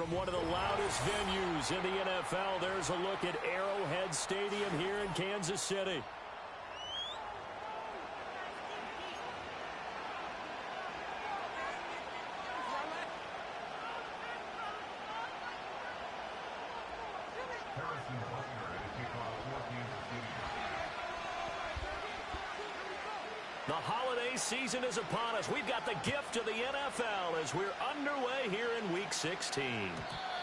from one of the loudest venues in the NFL. There's a look at Arrowhead Stadium here in Kansas City. The holiday season is upon us. We've got the gift of the NFL as we're underway here in Week 16.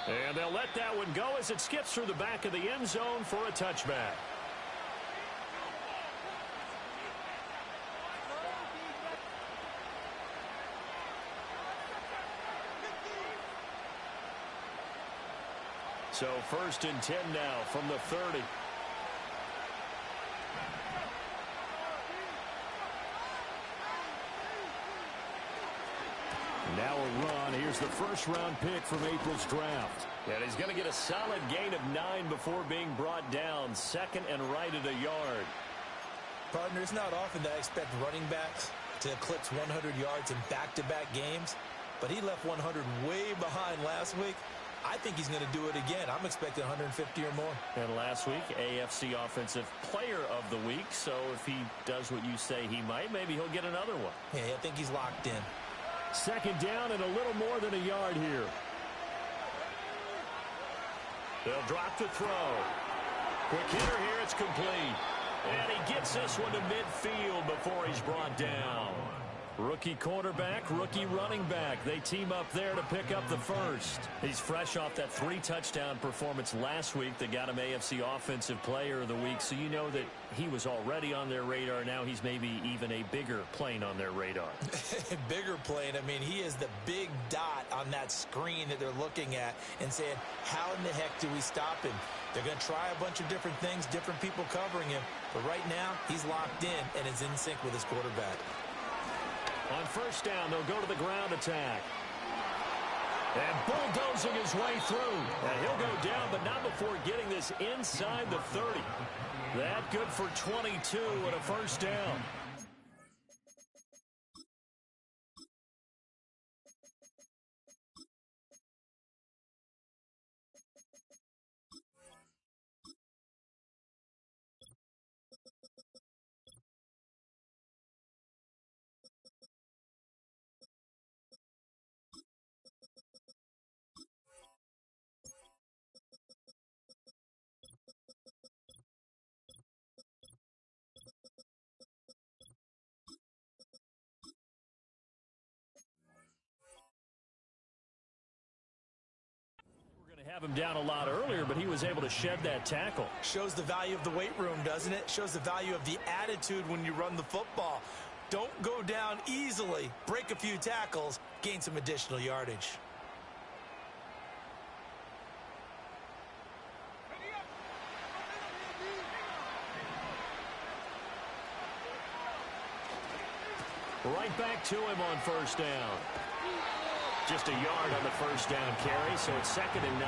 And they'll let that one go as it skips through the back of the end zone for a touchback. So 1st and 10 now from the 30. Now a run. Here's the first-round pick from April's draft. And he's going to get a solid gain of 9 before being brought down. 2nd and right at a yard. Partner, it's not often that I expect running backs to eclipse 100 yards in back-to-back games, but he left 100 way behind last week. I think he's going to do it again. I'm expecting 150 or more. And last week, AFC Offensive Player of the Week. So if he does what you say he might, maybe he'll get another one. Yeah, I think he's locked in. 2nd down and a little more than a yard here. They'll drop the throw. Quick hitter here. It's complete. And he gets this one to midfield before he's brought down. Rookie quarterback, rookie running back. They team up there to pick up the first. He's fresh off that 3-touchdown performance last week that got him AFC Offensive Player of the Week. So you know that he was already on their radar. Now he's maybe even a bigger plane on their radar. Bigger plane. I mean, he is the big dot on that screen that they're looking at and saying, how in the heck do we stop him? They're going to try a bunch of different things, different people covering him. But right now, he's locked in and is in sync with his quarterback. On 1st down, they'll go to the ground attack. And bulldozing his way through. And he'll go down, but not before getting this inside the 30. That good for 22 and a 1st down. Have him down a lot earlier, but he was able to shed that tackle. Shows the value of the weight room, doesn't it? Shows the value of the attitude when you run the football. Don't go down easily. Break a few tackles, gain some additional yardage. Right back to him on 1st down. Just a yard on the 1st down carry, so it's 2nd and 9.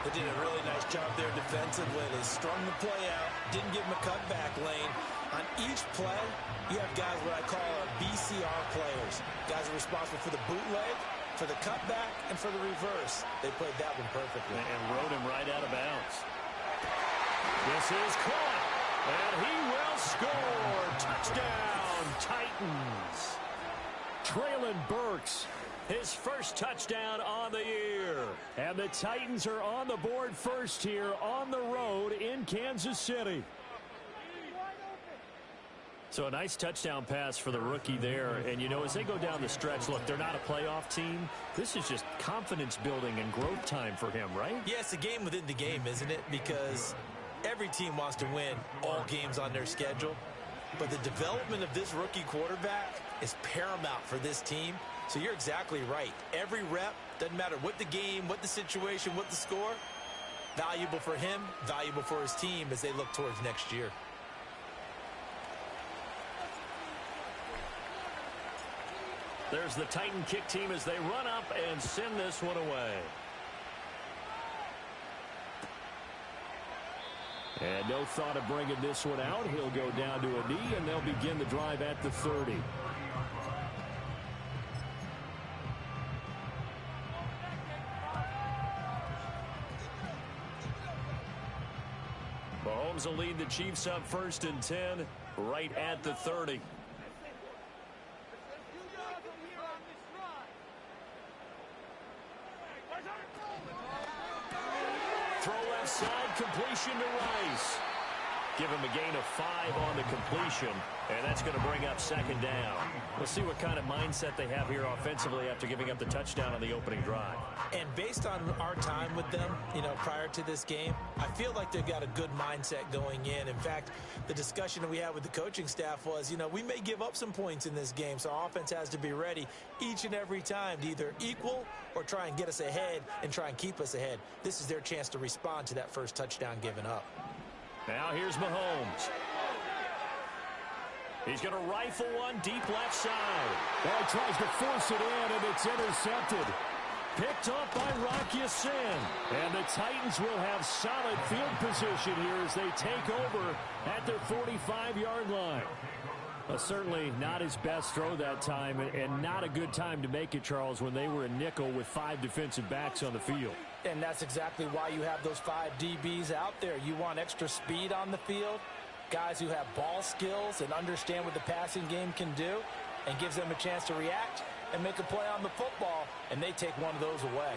They did a really nice job there defensively. They strung the play out, didn't give him a cutback lane. On each play, you have guys what I call our BCR players. Guys are responsible for the bootleg, for the cutback, and for the reverse. They played that one perfectly. And rode him right out of bounds. This is caught, and he will score. Touchdown, Titans. Traylon Burks. His first touchdown on the year. And the Titans are on the board first here on the road in Kansas City. So a nice touchdown pass for the rookie there. And, you know, as they go down the stretch, look, they're not a playoff team. This is just confidence building and growth time for him, right? Yeah, it's a game within the game, isn't it? Because every team wants to win all games on their schedule. But the development of this rookie quarterback is paramount for this team. So you're exactly right. Every rep, doesn't matter what the game, what the situation, what the score, valuable for him, valuable for his team as they look towards next year. There's the Titan kick team as they run up and send this one away. And no thought of bringing this one out. He'll go down to a knee, and they'll begin the drive at the 30. Mahomes will lead the Chiefs up 1st and 10 right at the 30. Throw left side, completion to Rice. Give him a gain of 5 on the completion, and that's going to bring up 2nd down. We'll see what kind of mindset they have here offensively after giving up the touchdown on the opening drive. And based on our time with them, prior to this game, I feel like they've got a good mindset going in. In fact, the discussion that we had with the coaching staff was, we may give up some points in this game, so our offense has to be ready each and every time to either equal or try and get us ahead and try and keep us ahead. This is their chance to respond to that first touchdown given up. Now here's Mahomes. He's going to rifle one deep left side. Well, he tries to force it in, and it's intercepted. Picked up by Rock Ya-Sin. And the Titans will have solid field position here as they take over at their 45-yard line. Certainly not his best throw that time, and not a good time to make it, Charles, when they were a nickel with 5 defensive backs on the field. And that's exactly why you have those 5 DBs out there. You want extra speed on the field, guys who have ball skills and understand what the passing game can do, and gives them a chance to react and make a play on the football, and they take one of those away.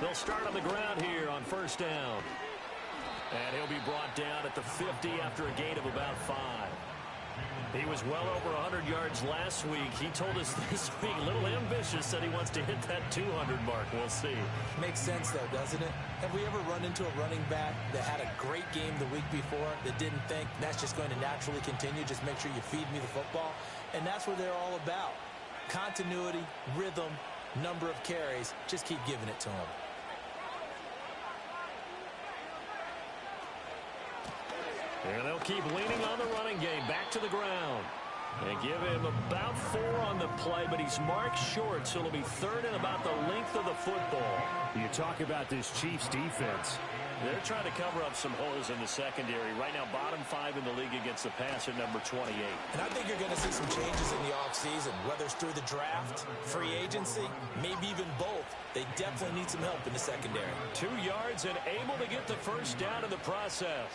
They'll start on the ground here on 1st down. And he'll be brought down at the 50 after a gain of about 5. He was well over 100 yards last week. He told us this week, a little ambitious, said he wants to hit that 200 mark. We'll see. Makes sense, though, doesn't it? Have we ever run into a running back that had a great game the week before that didn't think that's just going to naturally continue? Just make sure you feed me the football. And that's what they're all about. Continuity, rhythm, number of carries. Just keep giving it to them. And they'll keep leaning on the running game. Back to the ground. They give him about 4 on the play, but he's marked short, so it'll be 3rd and about the length of the football. You talk about this Chiefs defense. They're trying to cover up some holes in the secondary. Right now, bottom 5 in the league against the pass at number 28. And I think you're going to see some changes in the offseason, whether it's through the draft, free agency, maybe even both. They definitely need some help in the secondary. 2 yards and able to get the 1st down in the process.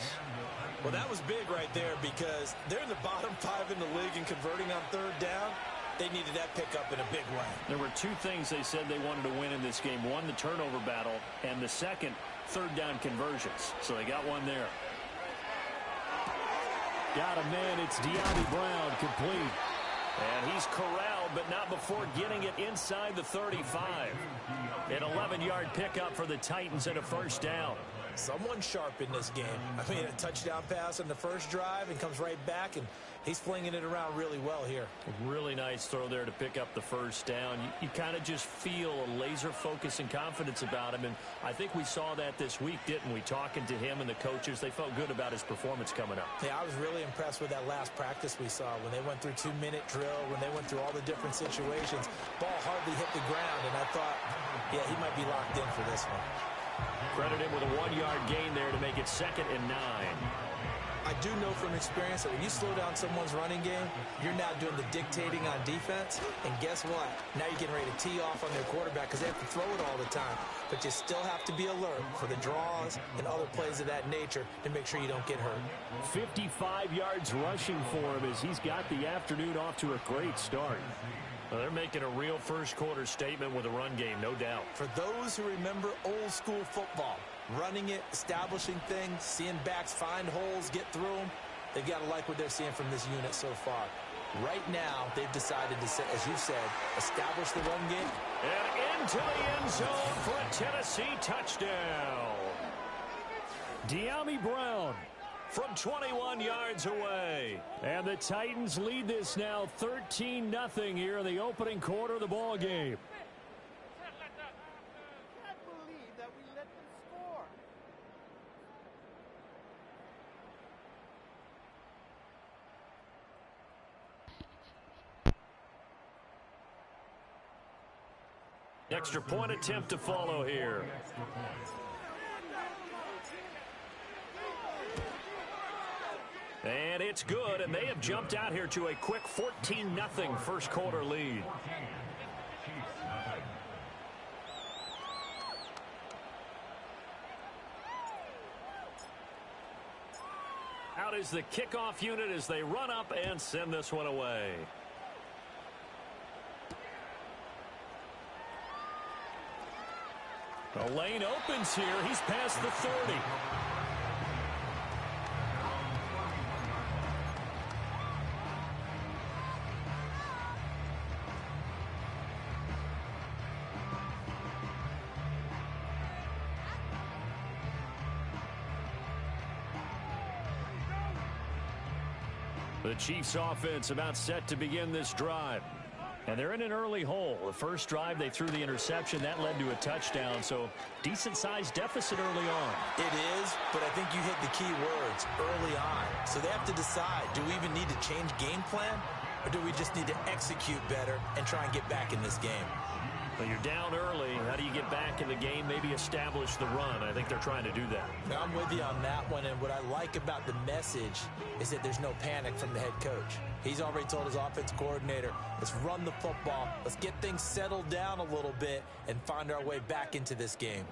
Well, that was big right there because they're in the bottom 5 in the league and converting on 3rd down. They needed that pickup in a big way. There were 2 things they said they wanted to win in this game. One, the turnover battle, and the second, 3rd down conversions. So they got one there. Got a man. It's De'Ami Brown, complete. And he's corralled, but not before getting it inside the 35. An 11-yard pickup for the Titans and a 1st down. Someone sharp in this game. I mean, a touchdown pass on the first drive and comes right back, and he's flinging it around really well here. A really nice throw there to pick up the 1st down. You kind of just feel a laser focus and confidence about him, and I think we saw that this week, didn't we? Talking to him and the coaches, they felt good about his performance coming up. Yeah, I was really impressed with that last practice we saw when they went through 2-minute drill, when they went through all the different situations. Ball hardly hit the ground, and I thought, yeah, he might be locked in for this one. Credit him with a 1-yard gain there to make it 2nd and 9. I do know from experience that when you slow down someone's running game, you're now doing the dictating on defense. And guess what? Now you're getting ready to tee off on their quarterback because they have to throw it all the time. But you still have to be alert for the draws and other plays of that nature to make sure you don't get hurt. 55 yards rushing for him as he's got the afternoon off to a great start. Well, they're making a real first-quarter statement with a run game, no doubt. For those who remember old-school football, running it, establishing things, seeing backs find holes, get through them, they've got to like what they're seeing from this unit so far. Right now, they've decided to, as you said, establish the run game. And into the end zone for a Tennessee touchdown. De'Ami Brown from 21 yards away. And the Titans lead this now 13-0 here in the opening quarter of the ball game. Can't believe that we let them score. Extra point attempt to follow here. And it's good, and they have jumped out here to a quick 14-0 first quarter lead. is the kickoff unit as they run up and send this one away. The lane opens here. He's past the 30. The Chiefs offense about set to begin this drive. And they're in an early hole. The first drive, they threw the interception. That led to a touchdown, so decent-sized deficit early on. It is, but I think you hit the key words, early on. So they have to decide, do we even need to change game plan, or do we just need to execute better and try and get back in this game? Well, you're down early. How do you get back in the game, maybe establish the run? I think they're trying to do that. Now, I'm with you on that one, and what I like about the message is that there's no panic from the head coach. He's already told his offense coordinator, let's run the football, let's get things settled down a little bit and find our way back into this game.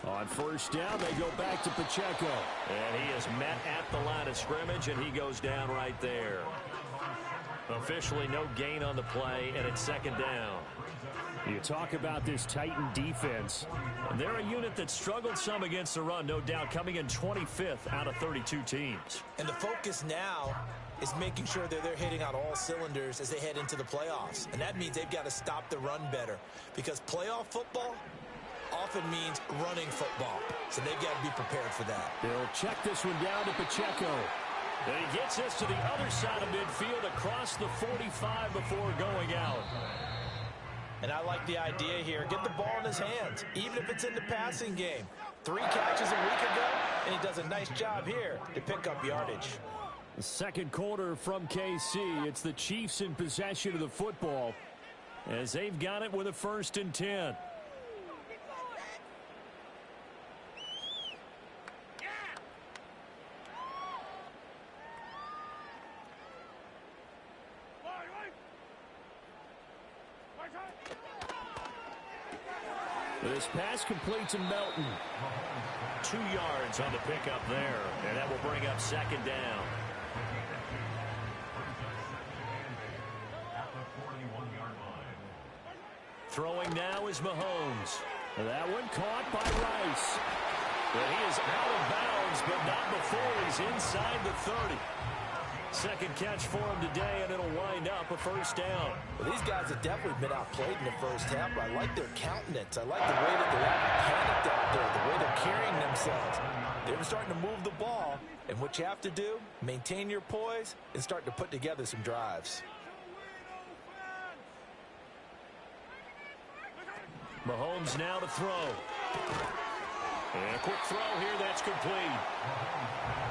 On first down, they go back to Pacheco. And he is met at the line of scrimmage, and he goes down right there. Officially no gain on the play, and it's second down. You talk about this Titan defense. And they're a unit that struggled some against the run, no doubt, coming in 25th out of 32 teams. And the focus now is making sure that they're hitting on all cylinders as they head into the playoffs. And that means they've got to stop the run better, because playoff football often means running football. So they've got to be prepared for that. They'll check this one down to Pacheco. And he gets this to the other side of midfield across the 45 before going out. And I like the idea here. Get the ball in his hands, even if it's in the passing game. 3 catches a week ago, and he does a nice job here to pick up yardage. The second quarter from KC. It's the Chiefs in possession of the football as they've got it with a 1st and 10. This pass complete to Melton. 2 yards on the pickup there, and that will bring up second down. Throwing now is Mahomes. That one caught by Rice. But he is out of bounds, but not before he's inside the 30. Second catch for him today, and it'll wind up a 1st down. Well, these guys have definitely been outplayed in the first half, but I like their countenance. I like the way that they're panicked out there, the way they're carrying themselves. They're starting to move the ball, and what you have to do, maintain your poise and start to put together some drives. Mahomes now to throw. And a quick throw here, that's complete.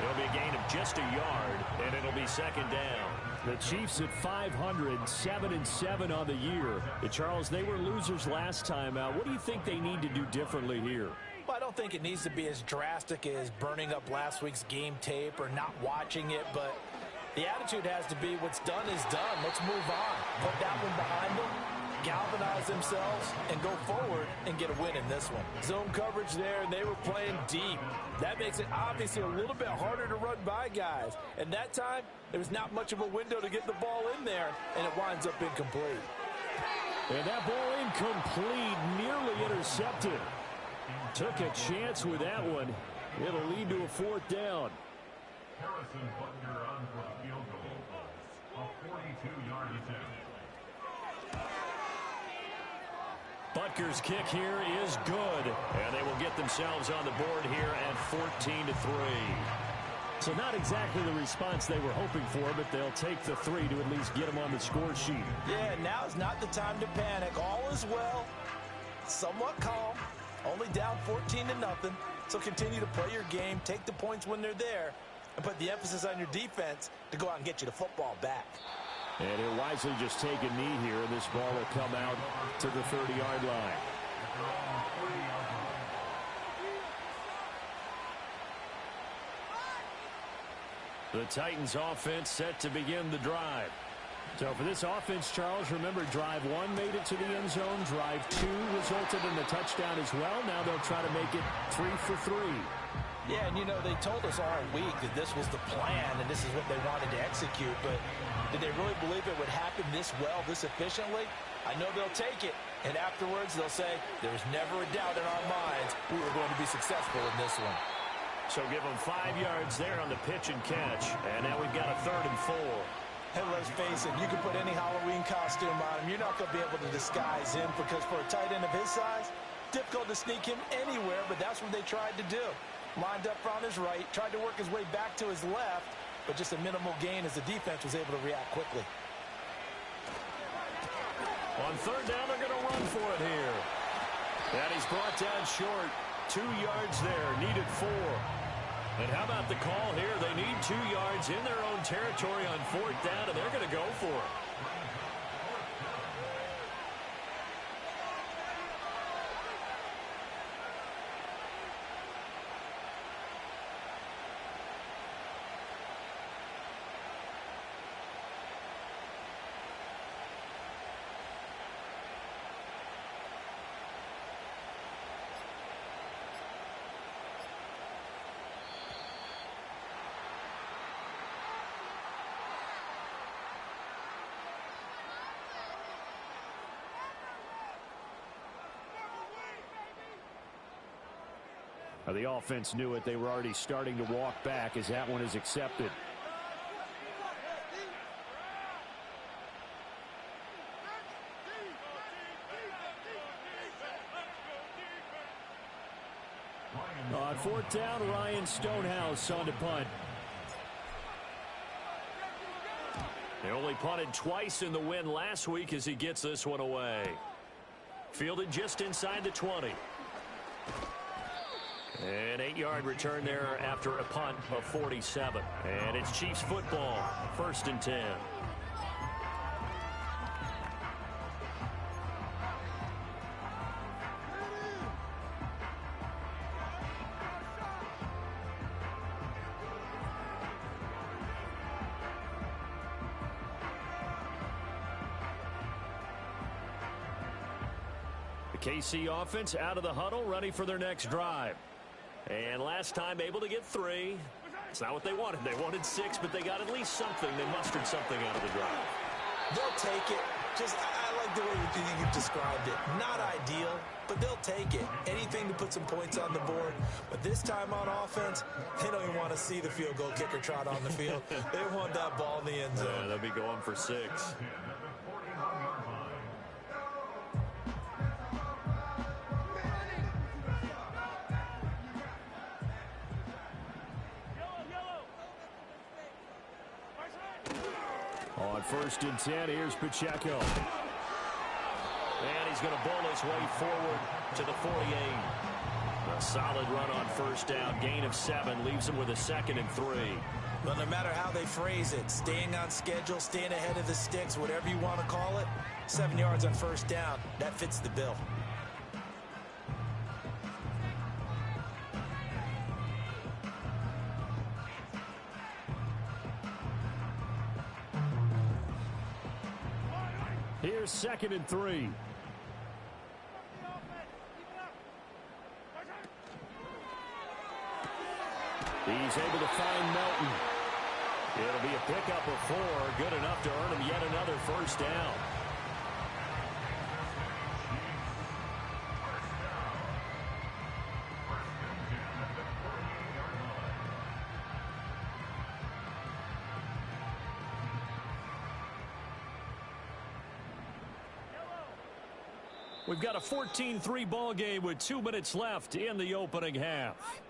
It'll be a gain of just a yard, and it'll be second down. The Chiefs at 500, 7-7 on the year. Charles, they were losers last time out. What do you think they need to do differently here? Well, I don't think it needs to be as drastic as burning up last week's game tape or not watching it, but the attitude has to be what's done is done. Let's move on. Put that one behind them, galvanize themselves, and go forward and get a win in this one. Zone coverage there, and they were playing deep. That makes it obviously a little bit harder to run by guys. And that time, there was not much of a window to get the ball in there, and it winds up incomplete. And that ball incomplete, nearly intercepted. Took a chance with that one. It'll lead to a 4th down. Harrison Butker on for the field goal. A 42-yard attempt. Butker's kick here is good, and they will get themselves on the board here at 14-3. So not exactly the response they were hoping for, but they'll take the 3 to at least get them on the score sheet. Yeah, now's not the time to panic. All is well, somewhat calm, only down 14-0. So continue to play your game, take the points when they're there, and put the emphasis on your defense to go out and get you the football back. And he'll wisely just take a knee here, and this ball will come out to the 30-yard line. The Titans offense set to begin the drive. So for this offense, Charles, remember, drive 1 made it to the end zone. Drive 2 resulted in a touchdown as well. Now they'll try to make it 3 for 3. Yeah, and they told us all week that this was the plan and this is what they wanted to execute, but did they really believe it would happen this well, this efficiently? I know they'll take it, and afterwards they'll say, there's never a doubt in our minds we were going to be successful in this one. So give them 5 yards there on the pitch and catch, and now we've got a 3rd and 4. Hey, let's face it, you can put any Halloween costume on him. You're not going to be able to disguise him because for a tight end of his size, difficult to sneak him anywhere, but that's what they tried to do. Lined up on his right, tried to work his way back to his left, but just a minimal gain as the defense was able to react quickly. On 3rd down, they're going to run for it here. And he's brought down short. 2 yards there, needed 4. And how about the call here? They need 2 yards in their own territory on 4th down, and they're going to go for it. The offense knew it. They were already starting to walk back as that one is accepted. On 4th down, Ryan Stonehouse on to punt. They only punted twice in the win last week as he gets this one away. Fielded just inside the 20. An 8-yard return there after a punt of 47. And it's Chiefs football, 1st and 10. The KC offense out of the huddle, ready for their next drive. And last time able to get 3. It's not what they wanted. They wanted 6, but they got at least something. They mustered something out of the drive. They'll take it. I like the way you described it. Not ideal, but they'll take it. Anything to put some points on the board. But this time on offense, they don't even want to see the field goal kicker trot on the field. They want that ball in the end zone. Yeah, they'll be going for 6. On 1st and 10, here's Pacheco. And he's going to bowl his way forward to the 48. A solid run on 1st down. Gain of 7 leaves him with a 2nd and 3. Well, no matter how they phrase it, staying on schedule, staying ahead of the sticks, whatever you want to call it, 7 yards on 1st down, that fits the bill. Here's 2nd and 3. He's able to find Melton. It'll be a pickup of 4, good enough to earn him yet another 1st down. We've got a 14-3 ball game with 2 minutes left in the opening half.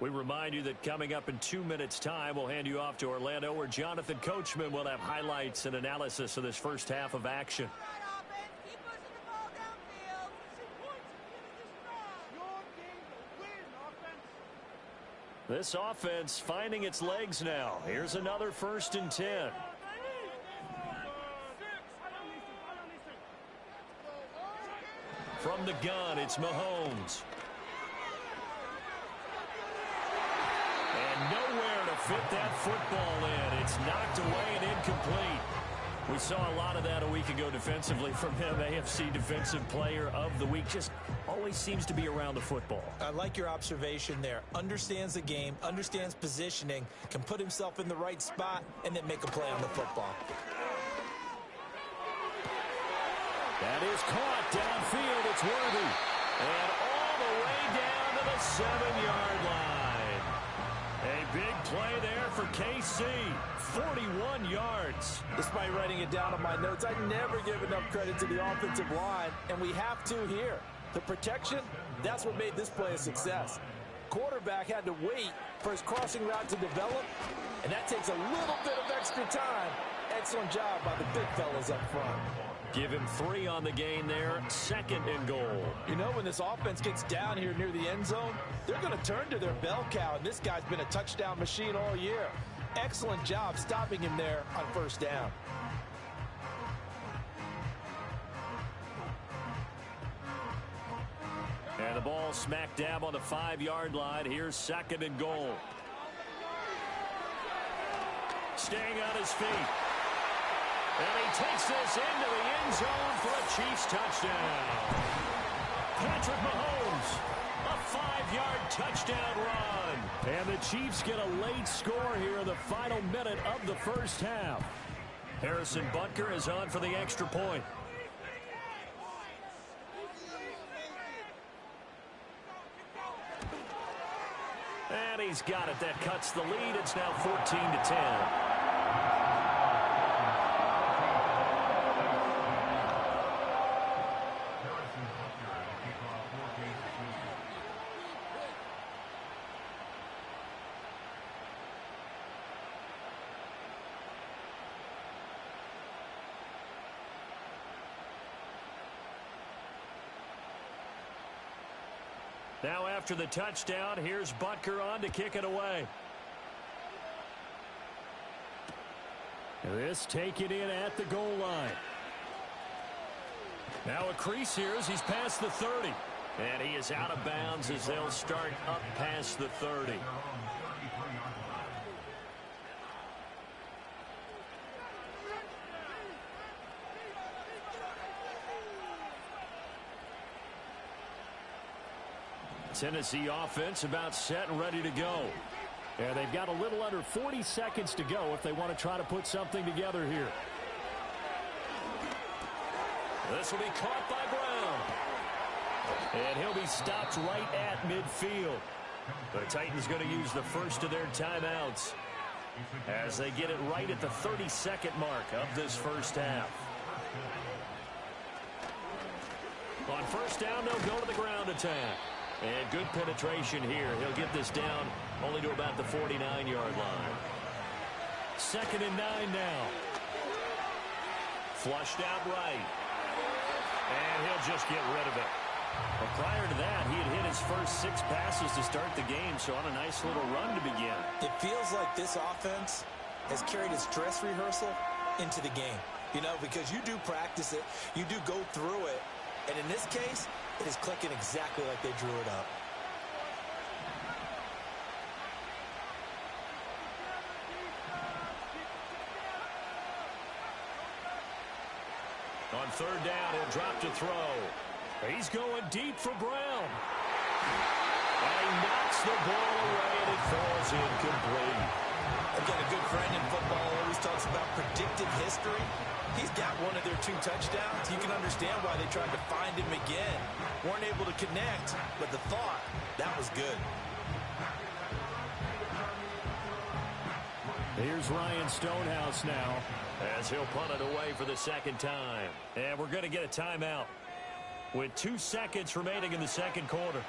We remind you that coming up in 2 minutes' time, we'll hand you off to Orlando, where Jonathan Coachman will have highlights and analysis of this first half of action. This offense finding its legs now. Here's another 1st and 10. From the gun, it's Mahomes. And nowhere to fit that football in. It's knocked away and incomplete. We saw a lot of that a week ago defensively from him. AFC Defensive Player of the Week. Just always seems to be around the football. I like your observation there. Understands the game, understands positioning, can put himself in the right spot, and then make a play on the football. That is caught downfield. It's Worthy. And all the way down to the 7-yard line. A big play there for KC. 41 yards. Despite writing it down on my notes, I never give enough credit to the offensive line, and we have to here. The protection, that's what made this play a success. Quarterback had to wait for his crossing route to develop, and that takes a little bit of extra time. Excellent job by the big fellas up front. Give him 3 on the gain there. 2nd and goal. You know, when this offense gets down here near the end zone, they're going to turn to their bell cow, and this guy's been a touchdown machine all year. Excellent job stopping him there on first down. And the ball smack dab on the 5-yard line. Here's 2nd and goal. Staying on his feet. And he takes this into the end zone for a Chiefs touchdown. Patrick Mahomes, a 5-yard touchdown run. And the Chiefs get a late score here in the final minute of the first half. Harrison Butker is on for the extra point. And he's got it. That cuts the lead. It's now 14-10. Now after the touchdown, here's Butker on to kick it away. This taken in at the goal line. Now a crease here as he's past the 30. And he is out of bounds as they'll start up past the 30. Tennessee offense about set and ready to go. And they've got a little under 40 seconds to go if they want to try to put something together here. This will be caught by Brown. And he'll be stopped right at midfield. The Titans going to use the first of their timeouts as they get it right at the 32nd mark of this first half. On first down, they'll go to the ground attack. And good penetration here. He'll get this down only to about the 49-yard line. 2nd and 9 now. Flushed out right. And he'll just get rid of it. Well, prior to that, he had hit his first 6 passes to start the game, so on a nice little run to begin. It feels like this offense has carried its dress rehearsal into the game. You know, because you do practice it, you do go through it, and in this case, it is clicking exactly like they drew it up. On third down, he'll drop to throw. He's going deep for Brown. And he knocks the ball away, and it falls incomplete. Again, a good friend in football always talks about predictive history. He's got one of their 2 touchdowns. You can understand why they tried to find him again. Weren't able to connect, but the thought, that was good. Here's Ryan Stonehouse now as he'll punt it away for the 2nd time. And we're going to get a timeout with 2 seconds remaining in the 2nd quarter.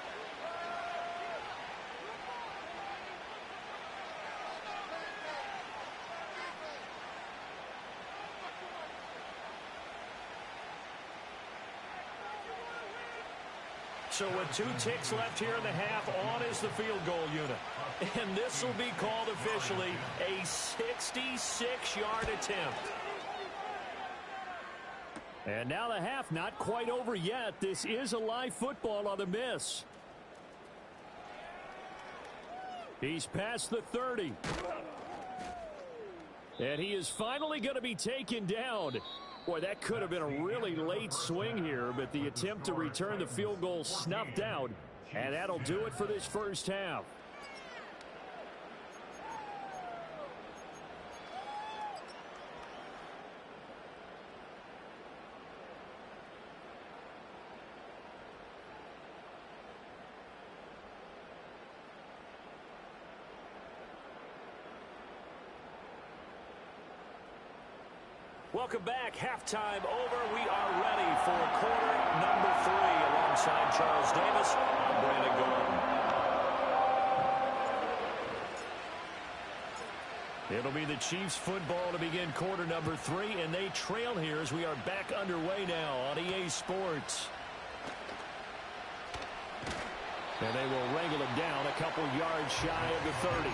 So with 2 ticks left here in the half, on is the field goal unit. And this will be called officially a 66-yard attempt. And now the half not quite over yet. This is a live football on the miss. He's past the 30. And he is finally going to be taken down. Boy, that could have been a really late swing here, but the attempt to return the field goal snuffed out. And that'll do it for this first half. Welcome back. Halftime over. We are ready for quarter number 3. Alongside Charles Davis, I'm Brandon Gordon. It'll be the Chiefs football to begin quarter number 3, and they trail here as we are back underway now on EA Sports. And they will wrangle him down a couple yards shy of the 30.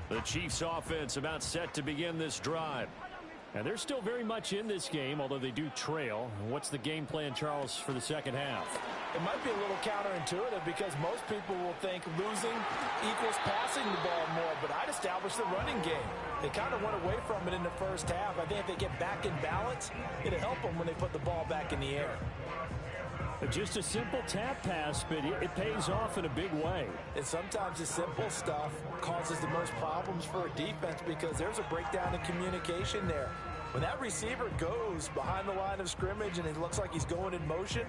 The Chiefs offense about set to begin this drive. And they're still very much in this game, although they do trail. What's the game plan, Charles, for the second half? It might be a little counterintuitive because most people will think losing equals passing the ball more, but I'd establish the running game. They kind of went away from it in the first half. I think if they get back in balance, it'll help them when they put the ball back in the air. Just a simple tap pass, but it pays off in a big way. And sometimes the simple stuff causes the most problems for a defense because there's a breakdown in communication there. When that receiver goes behind the line of scrimmage and it looks like he's going in motion,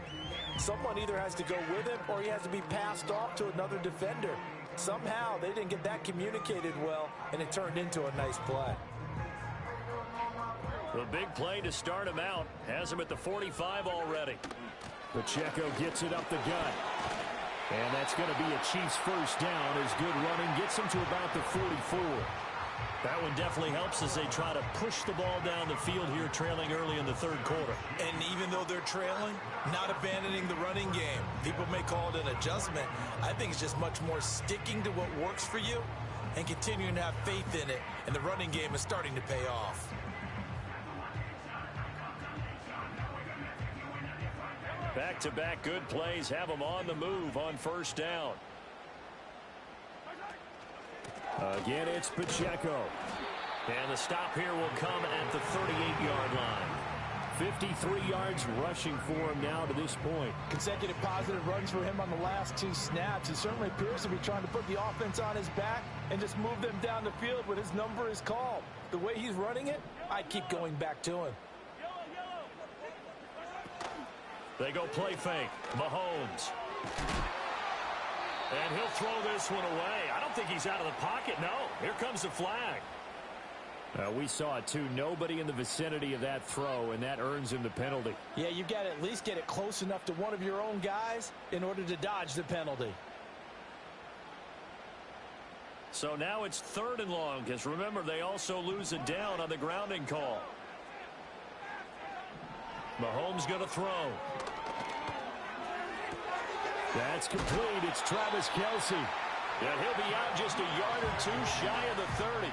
someone either has to go with him or he has to be passed off to another defender. Somehow they didn't get that communicated well, and it turned into a nice play. The big play to start him out has him at the 45 already. Pacheco gets it up the gut. And that's going to be a Chiefs first down as good running gets him to about the 44. That one definitely helps as they try to push the ball down the field here, trailing early in the third quarter. And even though they're trailing, not abandoning the running game. People may call it an adjustment. I think it's just much more sticking to what works for you and continuing to have faith in it. And the running game is starting to pay off. Back-to-back good plays have them on the move on first down. Again, it's Pacheco. And the stop here will come at the 38-yard line. 53 yards rushing for him now to this point. Consecutive positive runs for him on the last 2 snaps. He certainly appears to be trying to put the offense on his back and just move them down the field when his number is called. The way he's running it, I'd keep going back to him. They go play fake. Mahomes. And he'll throw this one away. I don't think he's out of the pocket. No, here comes the flag. We saw it too. Nobody in the vicinity of that throw, and that earns him the penalty. Yeah, you got to at least get it close enough to one of your own guys in order to dodge the penalty. So now it's 3rd and long, because remember, they also lose it down on the grounding call. Mahomes going to throw. That's complete. It's Travis Kelce. And he'll be out just a yard or 2 shy of the 30.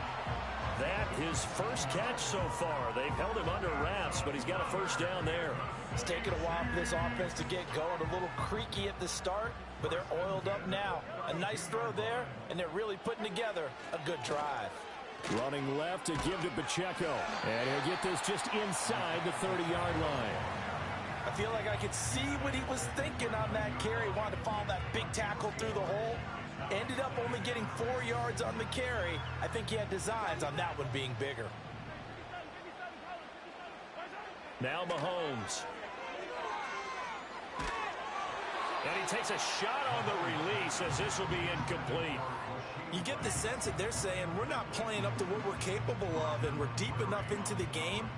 That his first catch so far. They've held him under wraps, but he's got a first down there. It's taken a while for this offense to get going. A little creaky at the start, but they're oiled up now. A nice throw there, and they're really putting together a good drive. Running left to give to Pacheco. And he'll get this just inside the 30-yard line. I feel like I could see what he was thinking on that carry. He wanted to follow that big tackle through the hole. Ended up only getting 4 yards on the carry. I think he had designs on that one being bigger. Now Mahomes. And he takes a shot on the release as this will be incomplete. You get the sense that they're saying we're not playing up to what we're capable of, and we're deep enough into the game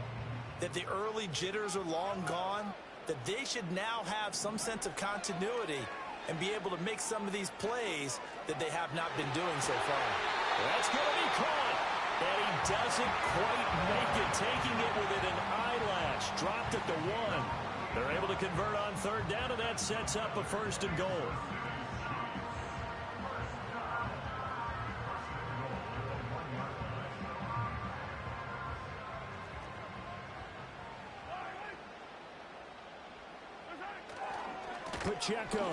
that the early jitters are long gone, that they should now have some sense of continuity and be able to make some of these plays that they have not been doing so far. That's going to be caught. And he doesn't quite make it, taking it within an eyelash. Dropped at the 1. They're able to convert on third down, and that sets up a 1st and goal. Pacheco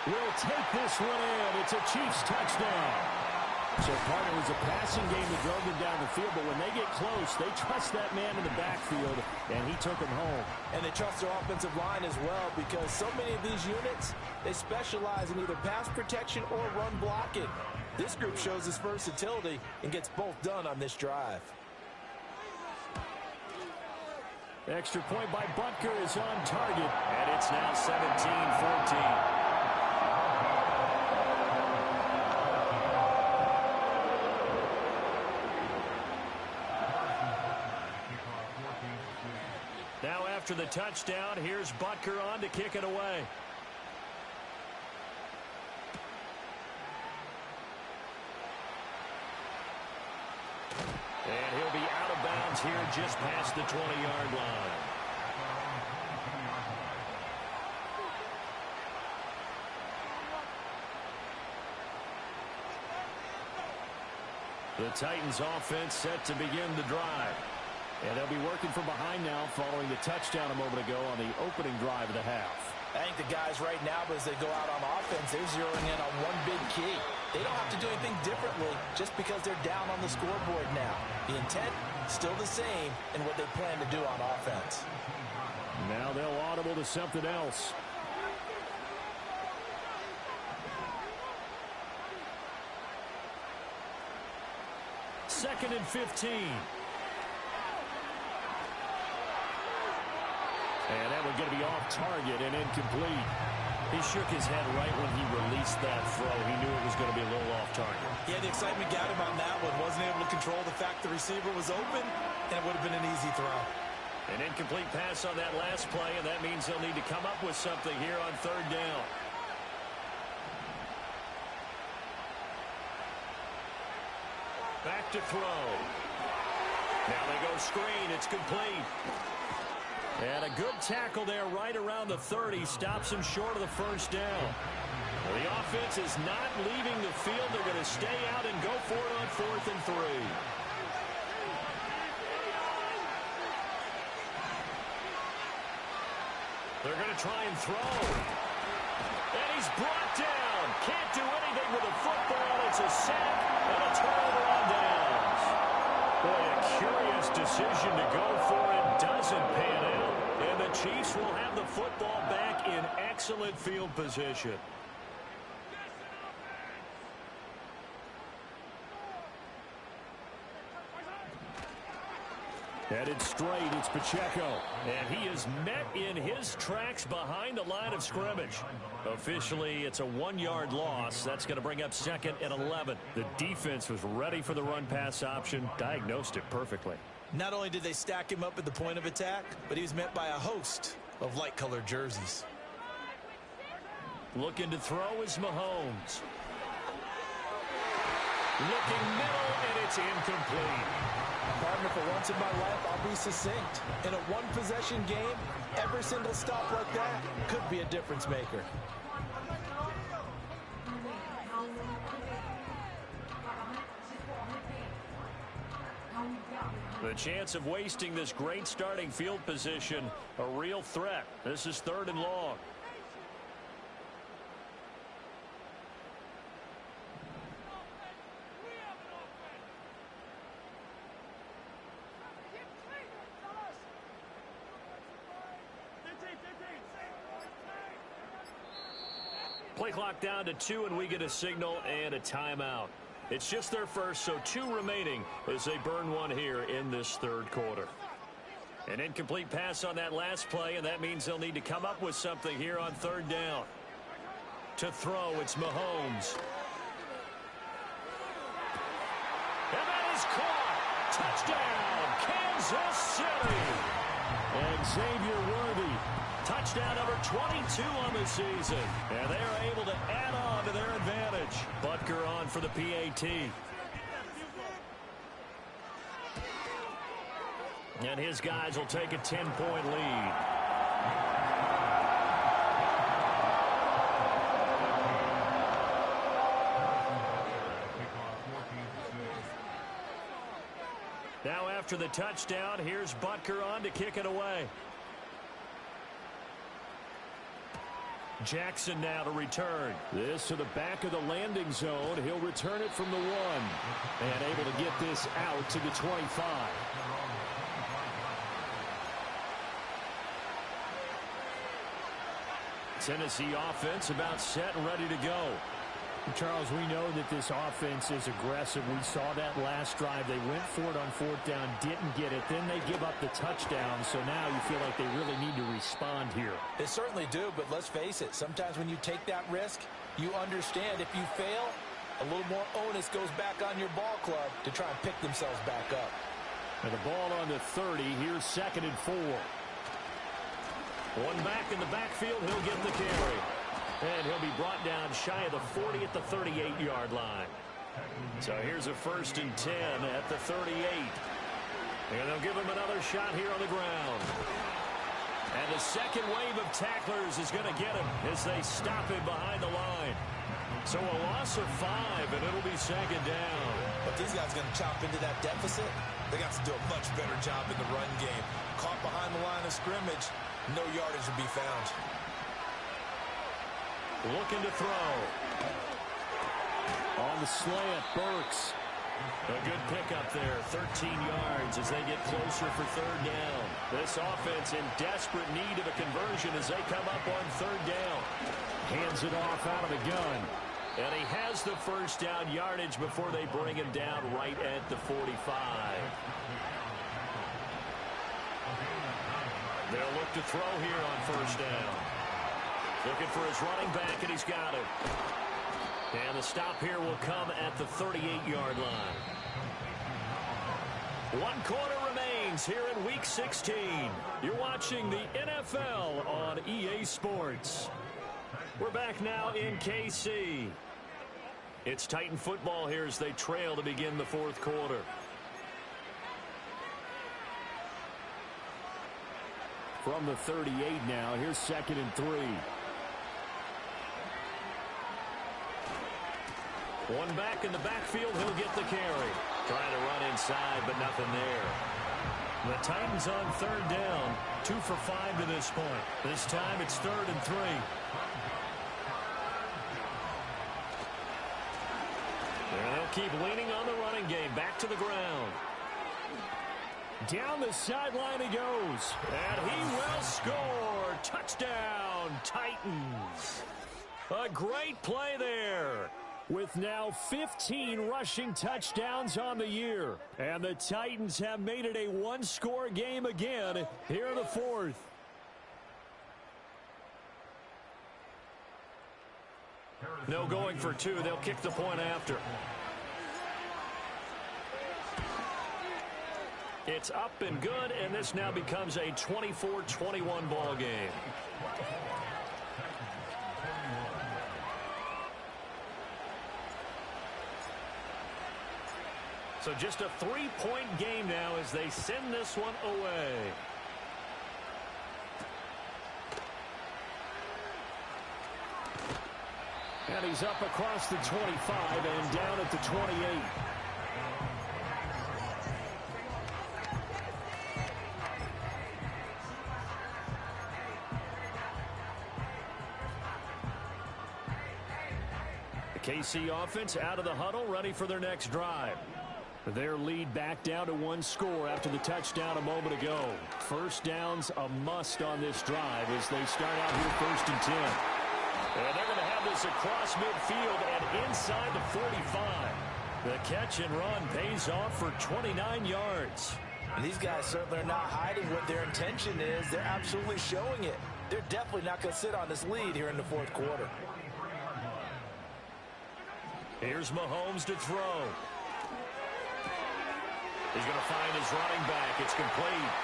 will take this one in. It's a Chiefs touchdown. So part of it was a passing game that drove them down the field, but when they get close, they trust that man in the backfield, and he took them home. And they trust their offensive line as well, because so many of these units, they specialize in either pass protection or run blocking. This group shows its versatility and gets both done on this drive. Extra point by Butker is on target, and it's now 17-14. Now after the touchdown, here's Butker on to kick it away. And he'll be out of bounds here just past the 20-yard line. The Titans offense set to begin the drive. And they'll be working from behind now following the touchdown a moment ago on the opening drive of the half. I think the guys right now, as they go out on offense, they're zeroing in on one big key. They don't have to do anything differently just because they're down on the scoreboard now. The intent, still the same in what they plan to do on offense. Now they'll audible to something else. Second and 15. And that one going to be off target and incomplete. He shook his head right when he released that throw. He knew it was going to be a little off target. Yeah, the excitement got him on that one. Wasn't able to control the fact the receiver was open, and it would have been an easy throw. An incomplete pass on that last play, and that means they'll need to come up with something here on third down. Back to throw. Now they go screen. It's complete. And a good tackle there right around the 30. Stops him short of the first down. Well, the offense is not leaving the field. They're going to stay out and go for it on 4th and 3. They're going to try and throw. And he's brought down. Can't do anything with the football. It's a sack and a turnover on downs. Boy, a curious decision to go for it. Doesn't pan out. And the Chiefs will have the football back in excellent field position. Headed straight, it's Pacheco. And he is met in his tracks behind the line of scrimmage. Officially, it's a 1-yard loss. That's going to bring up 2nd and 11. The defense was ready for the run-pass option, diagnosed it perfectly. Not only did they stack him up at the point of attack, but he was met by a host of light-colored jerseys. Looking to throw is Mahomes. Looking middle, and it's incomplete. Partner, for once in my life, I'll be succinct. In a one-possession game, every single stop like that could be a difference maker. The chance of wasting this great starting field position, a real threat. This is 3rd and long. Play clock down to 2, and we get a signal and a timeout. It's just their first, so 2 remaining as they burn one here in this 3rd quarter. An incomplete pass on that last play, and that means they'll need to come up with something here on 3rd down. To throw, it's Mahomes. And that is caught. Touchdown, Kansas City. And Xavier Worthy, touchdown number 22 on the season. And they are able to add on to their advantage. Butker on for the PAT. And his guys will take a 10-point lead. Now after the touchdown, here's Butker on to kick it away. Jackson now to return. This to the back of the landing zone. He'll return it from the 1. And able to get this out to the 25. Tennessee offense about set and ready to go. Charles, we know that this offense is aggressive. We saw that last drive. They went for it on 4th down, didn't get it. Then they give up the touchdown, so now you feel like they really need to respond here. They certainly do, but let's face it. Sometimes when you take that risk, you understand if you fail, a little more onus goes back on your ball club to try and pick themselves back up. And the ball on the 30. Here's 2nd and 4. One back in the backfield. He'll get the carry. And he'll be brought down shy of the 40 at the 38-yard line. So here's a 1st and 10 at the 38. And they'll give him another shot here on the ground. And the second wave of tacklers is going to get him as they stop him behind the line. So a loss of 5, and it'll be 2nd down. But these guys going to chop into that deficit? They got to do a much better job in the run game. Caught behind the line of scrimmage, no yardage will be found. Looking to throw. On the slant, Burks. A good pickup there, 13 yards as they get closer for 3rd down. This offense in desperate need of a conversion as they come up on 3rd down. Hands it off out of the gun. And he has the 1st down yardage before they bring him down right at the 45. They'll look to throw here on 1st down. Looking for his running back, and he's got it. And the stop here will come at the 38-yard line. 1 quarter remains here in Week 16. You're watching the NFL on EA Sports. We're back now in KC. It's Titan football here as they trail to begin the 4th quarter. From the 38 now, here's 2nd and 3. One back in the backfield, he'll get the carry. Trying to run inside, but nothing there. The Titans on 3rd down, 2 for 5 to this point. This time it's 3rd and 3. And they'll keep leaning on the running game, back to the ground. Down the sideline he goes, and he will score. Touchdown, Titans. A great play there. With now 15 rushing touchdowns on the year. And the Titans have made it a 1-score game again here in the 4th. No going for 2. They'll kick the point after. It's up and good, and this now becomes a 24-21 ball game. So just a 3-point game now as they send this one away. And he's up across the 25 and down at the 28. The KC offense out of the huddle, ready for their next drive. Their lead back down to 1 score after the touchdown a moment ago. 1st down's a must on this drive as they start out here 1st and 10. And they're going to have this across midfield and inside the 45. The catch and run pays off for 29 yards. And these guys certainly are not hiding what their intention is. They're absolutely showing it. They're definitely not going to sit on this lead here in the 4th quarter. Here's Mahomes to throw. He's going to find his running back. It's complete.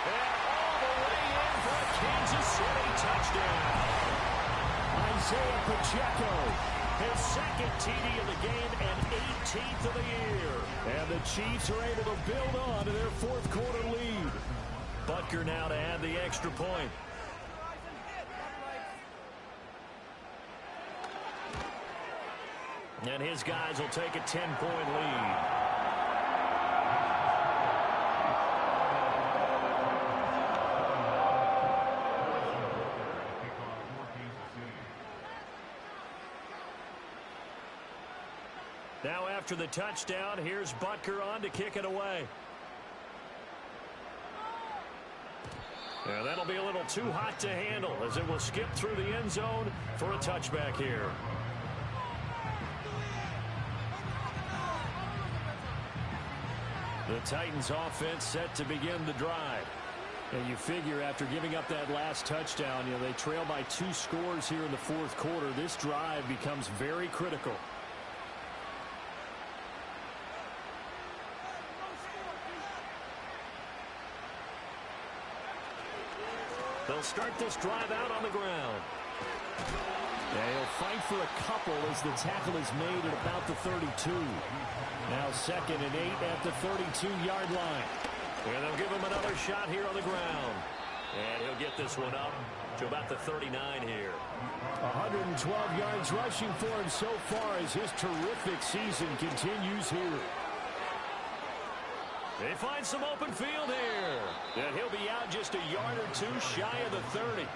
And all the way in for a Kansas City touchdown. Isaiah Pacheco, his 2nd TD of the game and 18th of the year. And the Chiefs are able to build on to their 4th quarter lead. Butker now to add the extra point. And his guys will take a 10-point lead. Now after the touchdown, here's Butker on to kick it away. And that'll be a little too hot to handle as it will skip through the end zone for a touchback here. The Titans offense set to begin the drive. And you figure after giving up that last touchdown, they trail by 2 scores here in the fourth quarter. This drive becomes very critical. They'll start this drive out on the ground. They'll fight for a couple as the tackle is made at about the 32. Now 2nd and 8 at the 32-yard line. And they'll give him another shot here on the ground. And he'll get this one up to about the 39 here. 112 yards rushing for him so far as his terrific season continues here. They find some open field here. And he'll be out just a yard or 2 shy of the 30.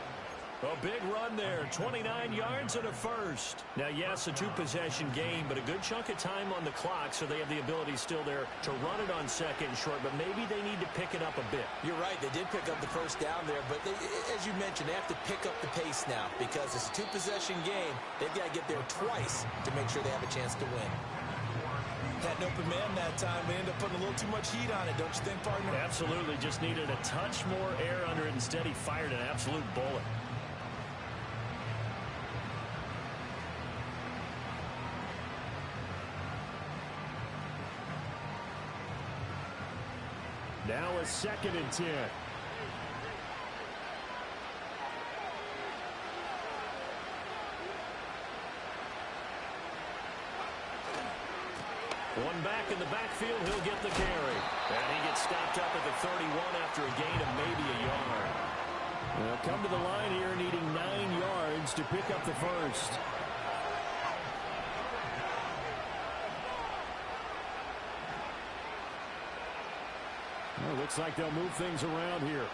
A big run there, 29 yards and a first. Now, yes, a 2-possession game, but a good chunk of time on the clock, so they have the ability still there to run it on 2nd and short, but maybe they need to pick it up a bit. You're right, they did pick up the first down there, but as you mentioned, they have to pick up the pace now because it's a 2-possession game. They've got to get there twice to make sure they have a chance to win. Had an open man that time, but ended up putting a little too much heat on it, don't you think, partner? Absolutely, just needed a touch more air under it. Instead, he fired an absolute bullet. Now a 2nd and 10. One back in the backfield, he'll get the carry. And he gets stopped up at the 31 after a gain of maybe a yard. They'll come to the line here needing 9 yards to pick up the first. Well, looks like they'll move things around here.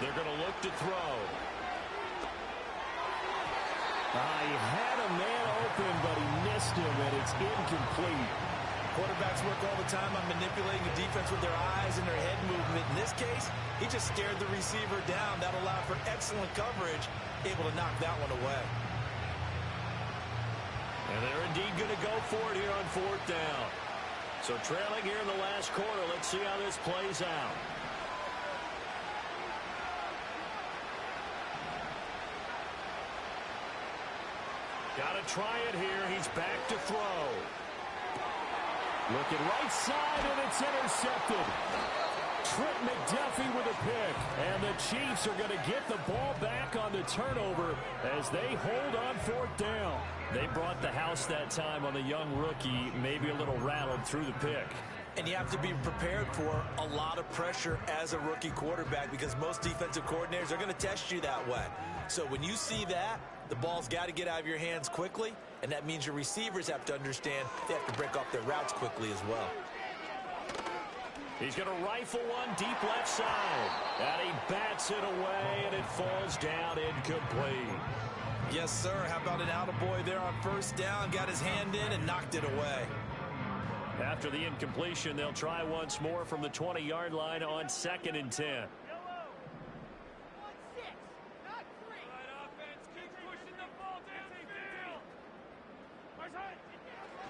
They're going to look to throw. He had a man open, but he missed him, and it's incomplete. Quarterbacks work all the time on manipulating the defense with their eyes and their head movement. In this case, he just stared the receiver down. That allowed for excellent coverage, able to knock that one away. And they're indeed going to go for it here on 4th down. So trailing here in the last quarter, let's see how this plays out. Got to try it here. He's back to throw. Looking right side, and it's intercepted. Trent McDuffie with a pick. And the Chiefs are going to get the ball back on the turnover as they hold on 4th down. They brought the house that time on the young rookie, maybe a little rattled through the pick. And you have to be prepared for a lot of pressure as a rookie quarterback because most defensive coordinators are going to test you that way. So when you see that, the ball's got to get out of your hands quickly, and that means your receivers have to understand they have to break off their routes quickly as well. He's going to rifle one deep left side. And he bats it away, and it falls down incomplete. Yes, sir. How about an attaboy there on 1st down? Got his hand in and knocked it away. After the incompletion, they'll try once more from the 20-yard line on 2nd and 10.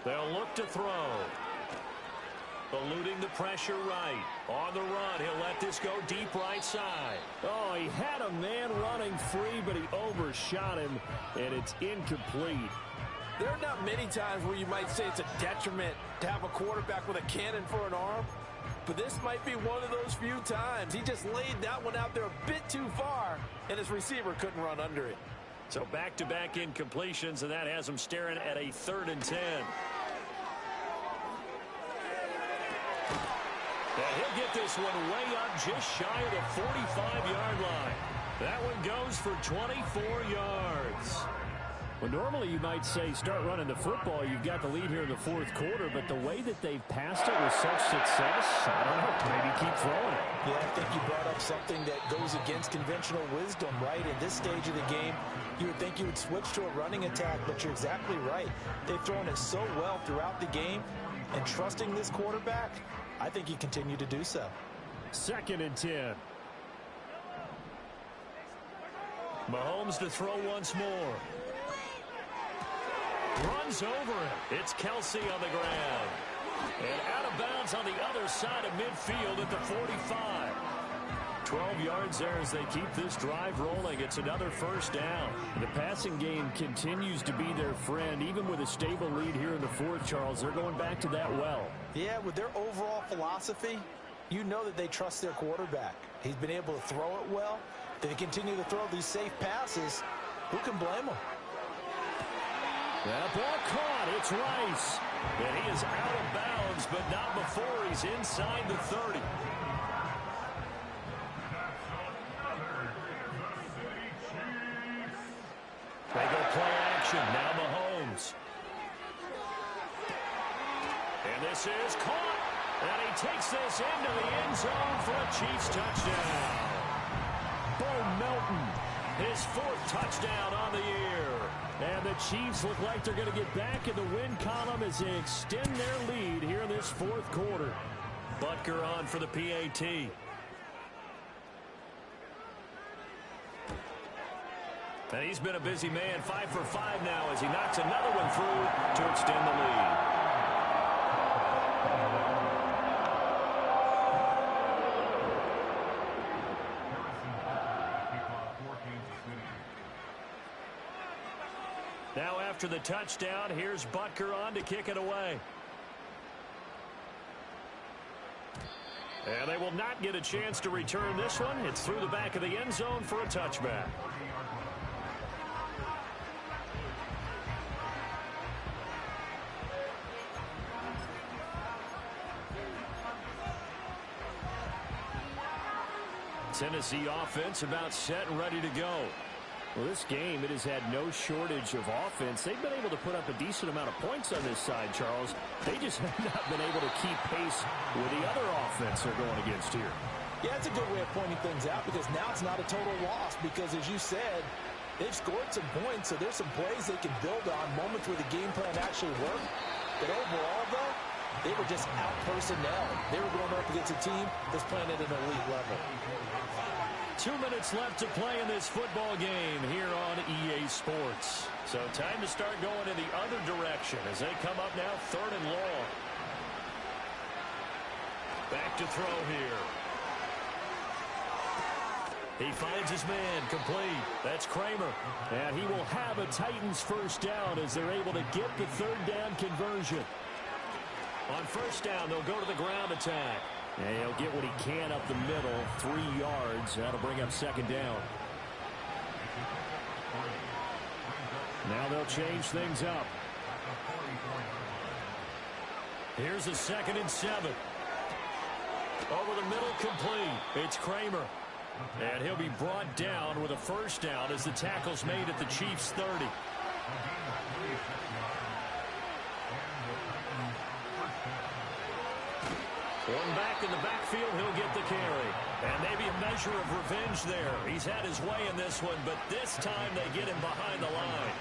They'll look to throw. Eluding the pressure right. On the run, he'll let this go deep right side. Oh, he had a man running free, but he overshot him, and it's incomplete. There are not many times where you might say it's a detriment to have a quarterback with a cannon for an arm, but this might be one of those few times. He just laid that one out there a bit too far, and his receiver couldn't run under it. So back-to-back incompletions, and that has him staring at a 3rd and 10. And he'll get this one way up just shy of the 45-yard line. That one goes for 24 yards. Well, normally you might say start running the football. You've got the lead here in the fourth quarter, but the way that they've passed it with such success, I don't know, maybe keep throwing it. Yeah, I think you brought up something that goes against conventional wisdom, right? In this stage of the game, you would think you would switch to a running attack, but you're exactly right. They've thrown it so well throughout the game, and trusting this quarterback, I think you continue to do so. 2nd and 10. Mahomes to throw once more. Runs over it. It's Kelsey on the ground. And out of bounds on the other side of midfield at the 45. 12 yards there as they keep this drive rolling. It's another first down. The passing game continues to be their friend. Even with a stable lead here in the fourth, Charles, they're going back to that well. Yeah, with their overall philosophy, you know that they trust their quarterback. He's been able to throw it well. They continue to throw these safe passes. Who can blame them? That ball caught. It's Rice. And he is out of bounds, but not before he's inside the 30. They go play action. Now Mahomes. And this is caught. And he takes this into the end zone for a Chiefs touchdown. Bo Melton, his 4th touchdown on the year. And the Chiefs look like they're going to get back in the win column as they extend their lead here in this fourth quarter. Butker on for the PAT. And he's been a busy man, 5 for 5 now as he knocks another one through to extend the lead. Now after the touchdown, here's Butker on to kick it away. And they will not get a chance to return this one. It's through the back of the end zone for a touchback. Tennessee offense about set and ready to go. Well, this game, it has had no shortage of offense. They've been able to put up a decent amount of points on this side, Charles. They just have not been able to keep pace with the other offense they're going against here. Yeah, it's a good way of pointing things out because now it's not a total loss because, as you said, they've scored some points, so there's some plays they can build on, moments where the game plan actually worked. But overall, though, they were just out personnel. They were going up against a team that's playing at an elite level. 2 minutes left to play in this football game here on EA Sports. So time to start going in the other direction as they come up now 3rd and long. Back to throw here. He finds his man complete. That's Kramer. And he will have a Titans first down as they're able to get the 3rd down conversion. On first down, they'll go to the ground attack. And he'll get what he can up the middle, 3 yards. That'll bring up 2nd down. Now they'll change things up. Here's a 2nd and 7. Over the middle, complete. It's Kramer. And he'll be brought down with a first down as the tackle's made at the Chiefs' 30. One back in the backfield, he'll get the carry. And maybe a measure of revenge there. He's had his way in this one, but this time they get him behind the line.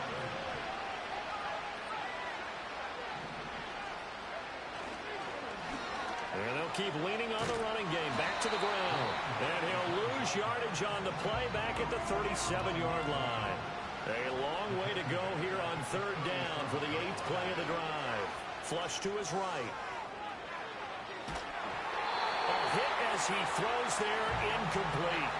And they'll keep leaning on the running game. Back to the ground. And he'll lose yardage on the play back at the 37-yard line. A long way to go here on 3rd down for the 8th play of the drive. Flush to his right. A hit as he throws there, incomplete.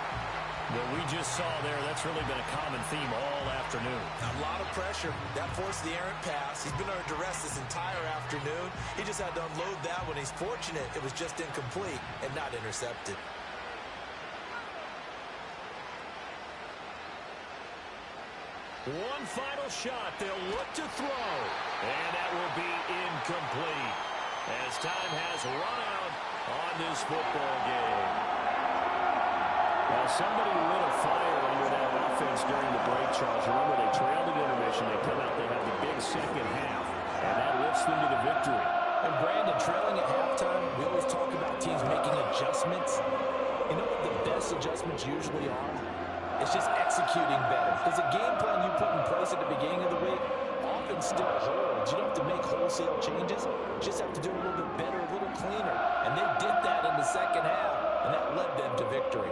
What we just saw there, that's really been a common theme all afternoon. A lot of pressure. That forced the errant pass. He's been under duress this entire afternoon. He just had to unload that one. He's fortunate it was just incomplete and not intercepted. One final shot. They'll look to throw. And that will be incomplete. As as time has run out on this football game. Well, somebody lit a fire under that offense during the break, Charles. Remember, they trailed at intermission. They come out, they have the big second half, and that lifts them to the victory. And Brandon, trailing at halftime, we always talk about teams making adjustments. You know what the best adjustments usually are? It's just executing better. Because the game plan you put in place at the beginning of the week often still holds. You don't have to make wholesale changes. You just have to do it a little bit better, a little cleaner. And they did that in the second half, and that led them to victory.